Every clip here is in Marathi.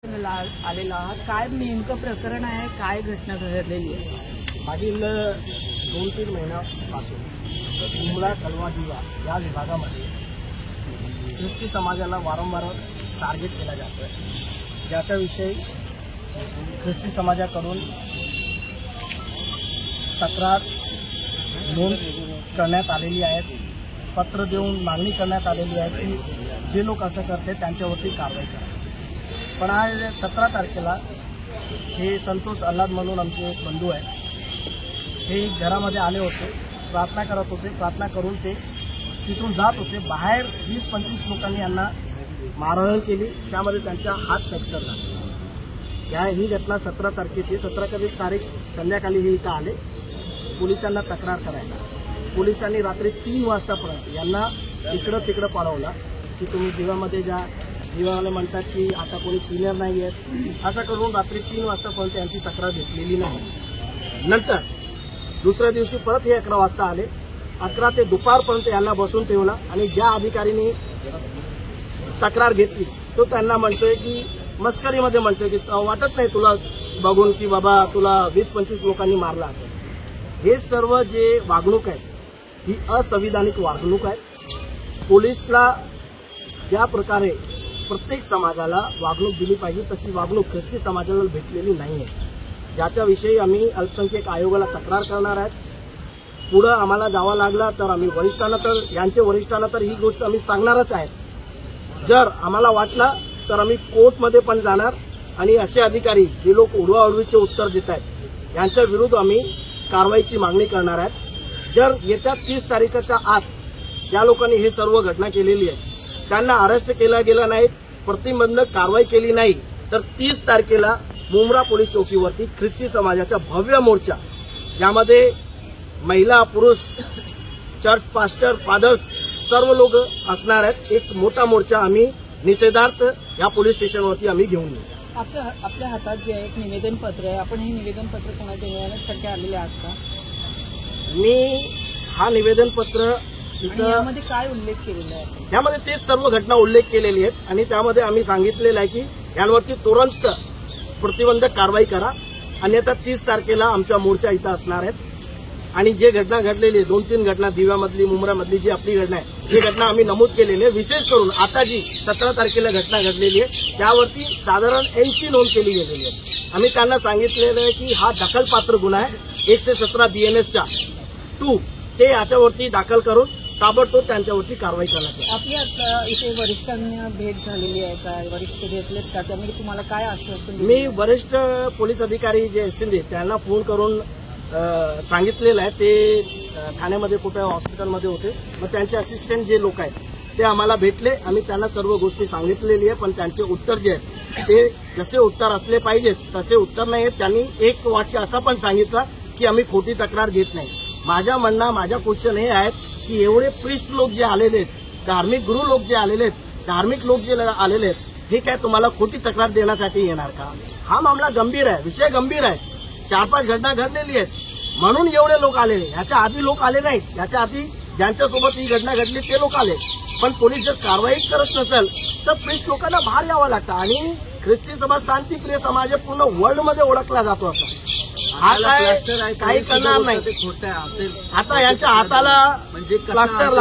आलेला आहात, काय नेमकं प्रकरण आहे, काय घटना घडलेली आहे? मागील 2-3 महिन्यापासून मुंबळा कलवा दिवा या विभागामध्ये ख्रिस्ती समाजाला वारंवार टार्गेट केला जातो आहे, ज्याच्याविषयी ख्रिस्ती समाजाकडून तक्रार नोंद करण्यात आलेली आहे। पत्र देऊन मागणी करण्यात आलेली आहे की जे लोक असं करते त्यांच्यावरती कारवाई करा। पण आज 17 तारखेला हे संतोष अल्लाद म्हणून आमचे एक बंधू आहे, हे घरामध्ये आले होते, प्रार्थना करत होते। प्रार्थना करून ते तिथून जात होते, बाहेर 20-25 लोकांनी यांना मारहाण केली, त्यामध्ये त्यांचा हात फ्रॅक्चर झाला। ही घटना 17 तारखेची 17 तारीख संध्याकाळी हे इथं आले पोलिसांना तक्रार करायला। पोलिसांनी रात्री 3 वाजतापर्यंत यांना इकडं तिकडं पळवलं की तुम्ही दिव्यामध्ये जा। दिवावाले म्हणतात की आता कोणी सिनियर नाही आहेत, असं करून रात्री 3 वाजतापर्यंत यांची तक्रार घेतलेली नाही। नंतर दुसऱ्या दिवशी परत हे 11 वाजता आले, 11 ते दुपारपर्यंत यांना बसून ठेवला आणि ज्या अधिकाऱ्यांनी तक्रार घेतली तो त्यांना म्हणतोय की मस्करीमध्ये म्हणतोय की वाटत नाही तुला बघून की बाबा तुला 20-25 लोकांनी मारला असेल। हे सर्व जे वागणूक आहे ही असंविधानिक वागणूक आहे। पोलिसला ज्या प्रकारे प्रत्येक समाजाला वागणूक दिली पाहिजे तशी वागणूक ख्रिस्ती समाजाला भेटलेली नाही आहे, ज्याच्याविषयी आम्ही अल्पसंख्याक आयोगाला तक्रार करणार आहेत। पुढं आम्हाला जावं लागला तर आम्ही वरिष्ठांना तर ही गोष्ट आम्ही सांगणारच आहेत। जर आम्हाला वाटला तर आम्ही कोर्टमध्ये पण जाणार आणि असे अधिकारी जे लोक उडवाउडवीचे उत्तर देत आहेत यांच्या विरुद्ध आम्ही कारवाईची मागणी करणार आहेत। जर येत्या 30 तारखेच्या आत ज्या लोकांनी हे सर्व घटना केलेली आहे त्यांना अरेस्ट केलं गेलं नाही, प्रतिबंधक कारवाई केली नाही तर 30 तारखेला मुंब्रा पोलीस चौकीवरती ख्रिस्ती समाजाचा भव्य मोर्चा, ज्यामध्ये महिला पुरुष चर्च पास्टर फादर्स सर्व लोक असणार आहेत, एक मोठा मोर्चा आम्ही निषेधार्थ या पोलीस स्टेशनवरती आम्ही घेऊन येऊ। आपल्या हातात जे एक निवेदन पत्र आहे, आपण हे निवेदन पत्र कोणाच्या देण्यासाठी आलेले आहात का? मी हा निवेदन पत्र यामध्ये काय उल्लेख केलेला आहे? यामध्ये ते सर्व घटना उल्लेख केलेली आहेत आणि त्यामध्ये आम्ही सांगितलेलं आहे की यांवरती तुरंत प्रतिबंधक कारवाई करा, अन्यथा 30 तारखेला आमचा मोर्चा इथं असणार आहे। आणि जे घटना घडलेली आहे 2-3 घटना दिव्यामधली मुंब्रामधली जी आपली घटना आहे ही घटना आम्ही नमूद केलेली आहे। विशेष करून आता जी 17 तारखेला घटना घडलेली आहे त्यावरती साधारण 80 नोंद केली गेलेली आहे। आम्ही त्यांना सांगितलेलं आहे की हा दखलपात्र गुन्हा आहे 117 BNSचा 2 ते याच्यावरती दाखल करून ताबडतोब त्यांच्यावरती कारवाई करण्यात येईल। आपली आता इथे वरिष्ठांना भेट झालेली आहे का? वरिष्ठ भेटलेत का? त्यामुळे तुम्हाला काय आश्वासन? मी वरिष्ठ पोलीस अधिकारी जे शिंदे त्यांना फोन करून सांगितलेलं आहे, ते ठाण्यामध्ये कुठे हॉस्पिटलमध्ये होते, मग त्यांचे असिस्टंट जे लोक आहेत ते आम्हाला भेटले, आम्ही त्यांना सर्व गोष्टी सांगितलेली आहे। पण त्यांचे उत्तर जे आहेत ते जसे उत्तर असले पाहिजेत तसे उत्तर नाही आहेत। त्यांनी एक वाक्य असं पण सांगितलं की आम्ही खोटी तक्रार घेत नाही। माझा क्वेश्चन हे आहे की एवढे प्रिस्ट लोक जे आलेले आहेत, धार्मिक गुरु लोक जे आलेले आहेत, धार्मिक लोक जे आलेले आहेत, हे काय तुम्हाला खोटी तक्रार देण्यासाठी येणार का? हा मामला गंभीर आहे, विषय गंभीर आहे। 4-5 घटना घडलेली आहेत म्हणून एवढे लोक आलेले, याच्या आधी लोक आले नाहीत। याच्या आधी ज्यांच्यासोबत ही घटना घडली ते लोक आले, पण पोलीस जर कारवाई करत नसेल तर प्रिस्ट लोकांना बाहेर यावं लागतं। आणि ख्रिस्ती समाज शांतिप्रिय समाज पूर्ण वर्ल्डमध्ये ओळखला जातो असा हा काही करणार नाही। खोटं असेल आता यांच्या हाताला म्हणजे प्लास्टर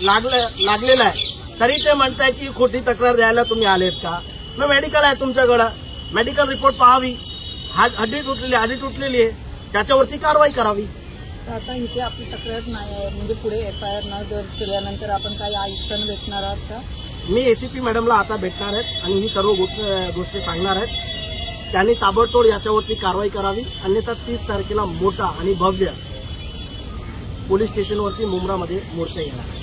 लागलेला आहे तरी ते म्हणताय की खोटी तक्रार द्यायला तुम्ही आलेत का? मग मेडिकल आहे तुमच्याकडं, मेडिकल रिपोर्ट पाहावी, हड्डी तुटलेली आहे, त्याच्यावरती कारवाई करावी। आता इथे आपली तक्रार नाही म्हणजे पुढे FIR न दर्ज केल्यानंतर आपण काही आयुक्तांना भेटणार आहात का? मी ACP मॅडमला आता भेटणार आहेत आणि ही सर्व गोष्टी सांगणार आहेत। त्यांनी ताबडतोब याच्यावरती कारवाई करावी, अन्यथा 30 तारखेला मोठा आणि भव्य पोलीस स्टेशनवरती मुंब्रामध्ये मोर्चा येणार आहे।